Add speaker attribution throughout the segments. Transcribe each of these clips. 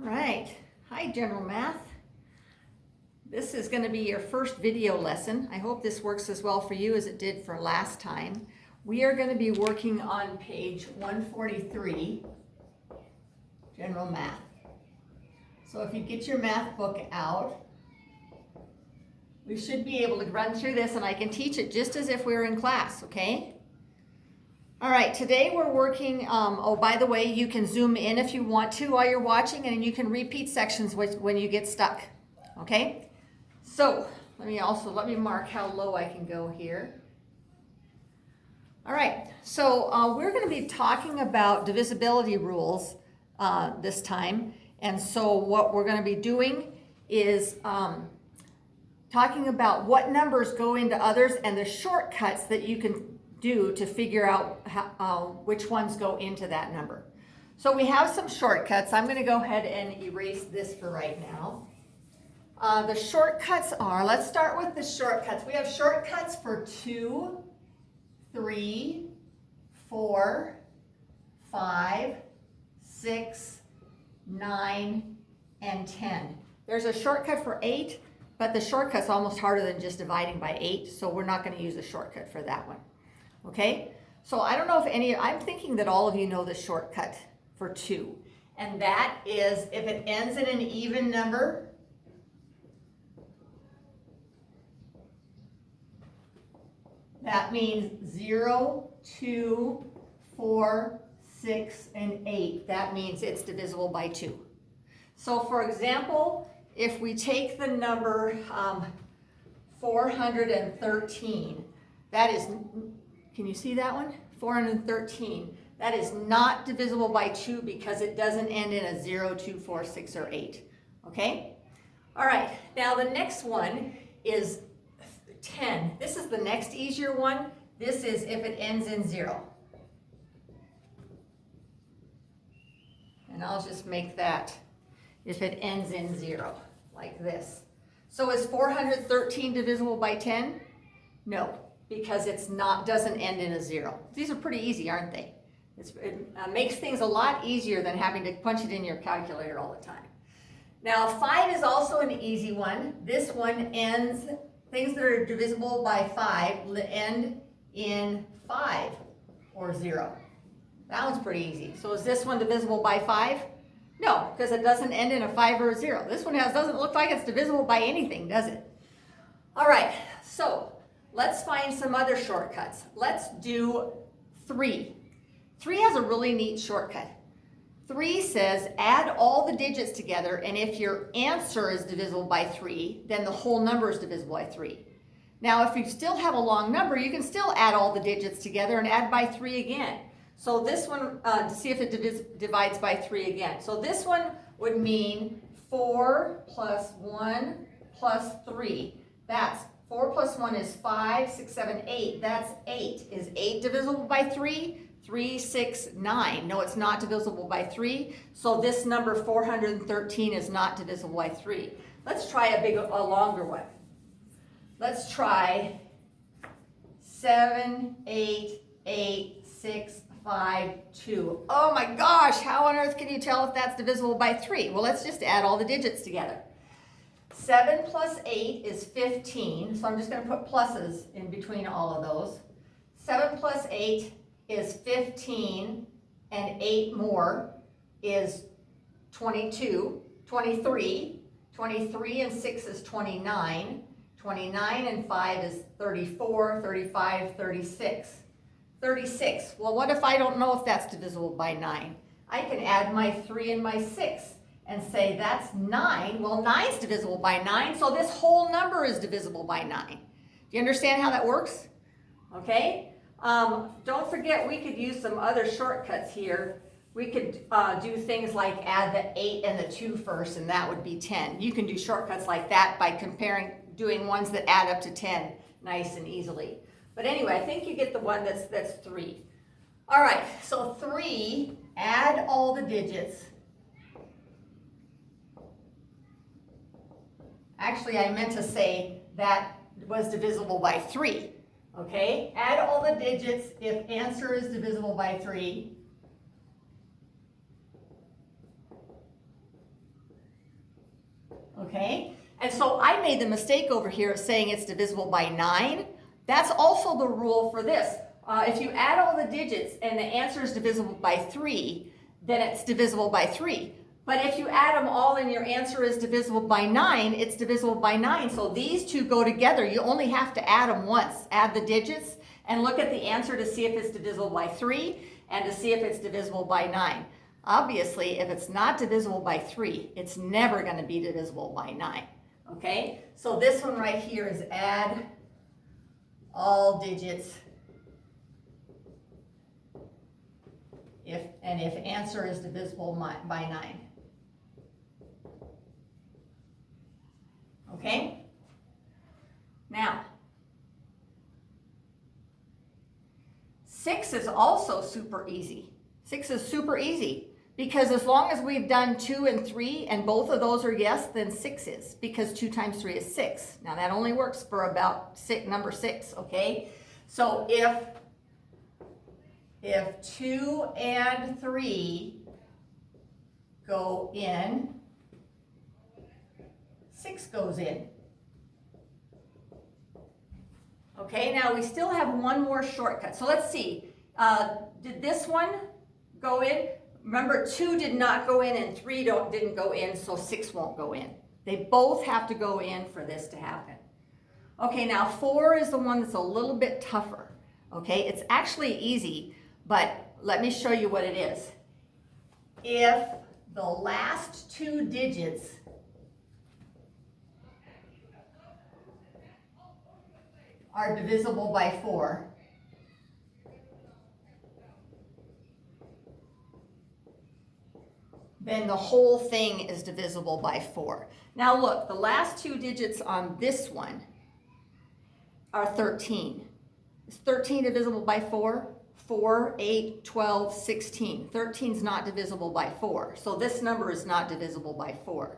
Speaker 1: All right. Hi, General Math. This is going to be your first video lesson. I hope this works as well for you as it did for last time. We are going to be working on page 143, General Math. So if you get your math book out, we should be able to run through this and I can teach it just as if we were in class, okay? All right, today we're working, oh, by the way, you can zoom in if you want to while you're watching, and you can repeat sections when you get stuck, okay? So, let me mark how low I can go here. All right, so we're going to be talking about divisibility rules this time, and so what we're going to be doing is talking about what numbers go into others and the shortcuts that you can do to figure out which ones go into that number. So we have some shortcuts. I'm going to go ahead and erase this for right now. The shortcuts are, let's start with the shortcuts. We have shortcuts for 2, 3, 4, 5, 6, 9, and 10. There's a shortcut for 8, but the shortcut's almost harder than just dividing by 8, so we're not going to use a shortcut for that one. Okay, so I don't know if I'm thinking that all of you know the shortcut for 2. And that is if it ends in an even number, that means 0, 2, 4, 6, and 8. That means it's divisible by 2. So for example, if we take the number 413, that is, can you see that one? 413. That is not divisible by 2 because it doesn't end in a 0, 2, 4, 6, or 8. Okay? All right. Now the next one is 10. This is the next easier one. This is if it ends in 0. And I'll just make that if it ends in 0, like this. So is 413 divisible by 10? No, because doesn't end in a 0. These are pretty easy, aren't they? It makes things a lot easier than having to punch it in your calculator all the time. Now 5 is also an easy one. This one ends, things that are divisible by 5 end in 5 or 0. That one's pretty easy. So is this one divisible by 5? No, because it doesn't end in a 5 or a 0. This one doesn't look like it's divisible by anything, does it? All right, so let's find some other shortcuts. Let's do 3. 3 has a really neat shortcut. 3 says add all the digits together, and if your answer is divisible by 3, then the whole number is divisible by 3. Now, if you still have a long number, you can still add all the digits together and add by 3 again. So this one, to see if it divides by 3 again. So this one would mean 4 plus 1 plus 3. That's 4 plus 1 is 5, 6, 7, 8. That's 8. Is 8 divisible by 3? 3, 6, 9. No, it's not divisible by 3. So this number 413 is not divisible by 3. Let's try a longer one. Let's try 7, 8, 8, 6, 5, 2. Oh my gosh, how on earth can you tell if that's divisible by 3? Well, let's just add all the digits together. 7 plus 8 is 15, so I'm just going to put pluses in between all of those. 7 plus 8 is 15, and 8 more is 22, 23. 23 and 6 is 29. 29 and 5 is 34, 35, 36. 36. Well, what if I don't know if that's divisible by 9? I can add my 3 and my 6 and say that's 9. Well, 9 is divisible by 9, so this whole number is divisible by 9. Do you understand how that works? Okay? Don't forget, we could use some other shortcuts here. We could do things like add the 8 and the 2 first, and that would be 10. You can do shortcuts like that by doing ones that add up to 10 nice and easily. But anyway, I think you get the one that's 3. All right, so 3, add all the digits. Actually, I meant to say that was divisible by 3. Okay, add all the digits if answer is divisible by 3. okay? And so I made the mistake over here of saying it's divisible by 9. That's also the rule for this. If you add all the digits and the answer is divisible by 3, then it's divisible by 3. But if you add them all and your answer is divisible by 9, it's divisible by 9. So these two go together. You only have to add them once. Add the digits and look at the answer to see if it's divisible by 3 and to see if it's divisible by 9. Obviously, if it's not divisible by 3, it's never going to be divisible by 9. Okay? So this one right here is add all digits if answer is divisible by 9. Okay? Now, 6 is also super easy. 6 is super easy because as long as we've done 2 and 3 and both of those are yes, then 6 is, because 2 times 3 is 6. Now that only works for about number 6, okay? So if 2 and 3 go in, 6 goes in. Okay, now we still have one more shortcut. So let's see. Did this one go in? Remember, 2 did not go in and 3 didn't go in, so 6 won't go in. They both have to go in for this to happen. Okay, now 4 is the one that's a little bit tougher. Okay, it's actually easy, but let me show you what it is. If the last 2 digits are divisible by 4, then the whole thing is divisible by 4. Now look, the last 2 digits on this one are 13. Is 13 divisible by 4? 4, 8, 12, 16. 13 is not divisible by 4. So this number is not divisible by 4.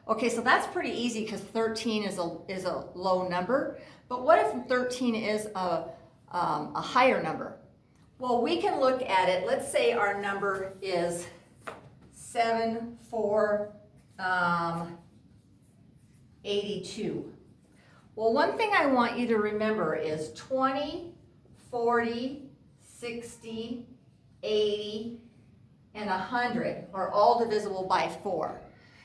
Speaker 1: Okay, so that's pretty easy because 13 is a low number. But what if 13 is a higher number? Well, we can look at it. Let's say our number is 7, 4, 82. Well, one thing I want you to remember is 20, 40, 60, 80, and 100 are all divisible by 4.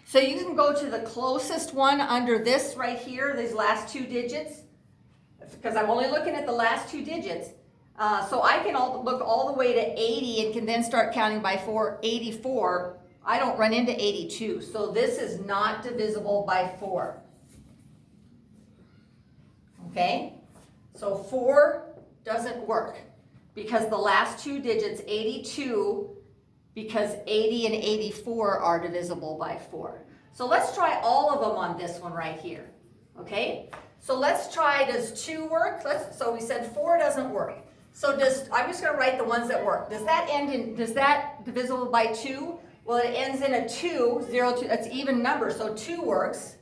Speaker 1: So you can go to the closest one under this right here, these last 2 digits, because I'm only looking at the last 2 digits. So I can look all the way to 80 and can then start counting by 4. 84, I don't run into 82. So this is not divisible by 4. Okay? So 4 doesn't work because the last 2 digits, 82, because 80 and 84 are divisible by 4. So let's try all of them on this one right here. Okay? So let's try, does 2 work? So we said 4 doesn't work. So I'm just going to write the ones that work. Does that divisible by 2? Well, it ends in a 2, 0, 2, that's even number, so 2 works.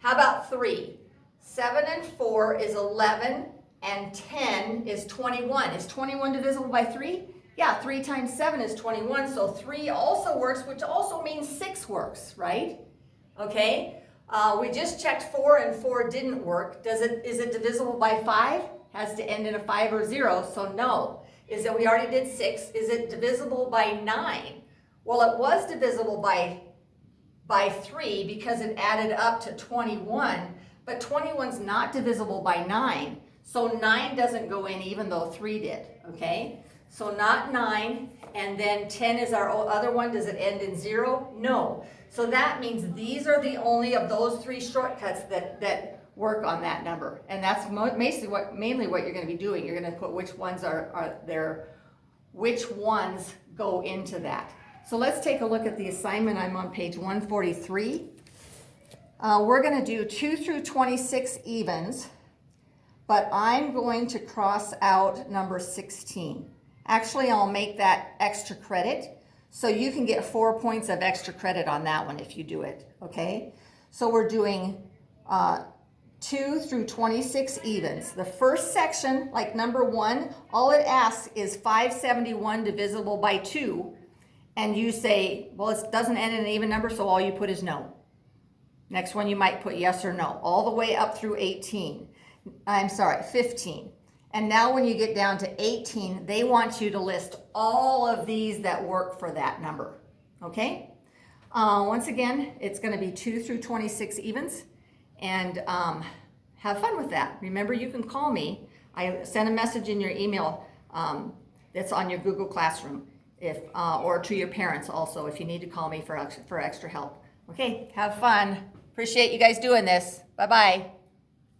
Speaker 1: How about 3? 7 and 4 is 11, and 10 is 21. Is 21 divisible by 3? Yeah, 3 times 7 is 21, so 3 also works, which also means 6 works, right? Okay, we just checked 4 and 4 didn't work. Is it divisible by 5? Has to end in a 5 or 0, so no. We already did 6. Is it divisible by 9? Well, it was divisible by 3 because it added up to 21, but 21's not divisible by 9, so 9 doesn't go in even though 3 did, okay? So not 9, and then 10 is our other one. Does it end in 0? No. So that means these are the only of those 3 shortcuts that work on that number. And that's mainly what you're going to be doing. You're going to put which ones are there, which ones go into that. So let's take a look at the assignment. I'm on page 143. We're going to do 2 through 26 evens, but I'm going to cross out number 16. Actually, I'll make that extra credit, so you can get 4 points of extra credit on that one if you do it, okay? So we're doing 2 through 26 evens. The first section, like number 1, all it asks is 571 divisible by 2, and you say, well, it doesn't end in an even number, so all you put is no. Next one you might put yes or no, all the way up through 18. I'm sorry, 15. And now when you get down to 18, they want you to list all of these that work for that number, okay? Once again, it's gonna be 2 through 26 evens, and have fun with that. Remember, you can call me. I send a message in your email that's on your Google Classroom, or to your parents also, if you need to call me for extra help. Okay, have fun. Appreciate you guys doing this. Bye-bye.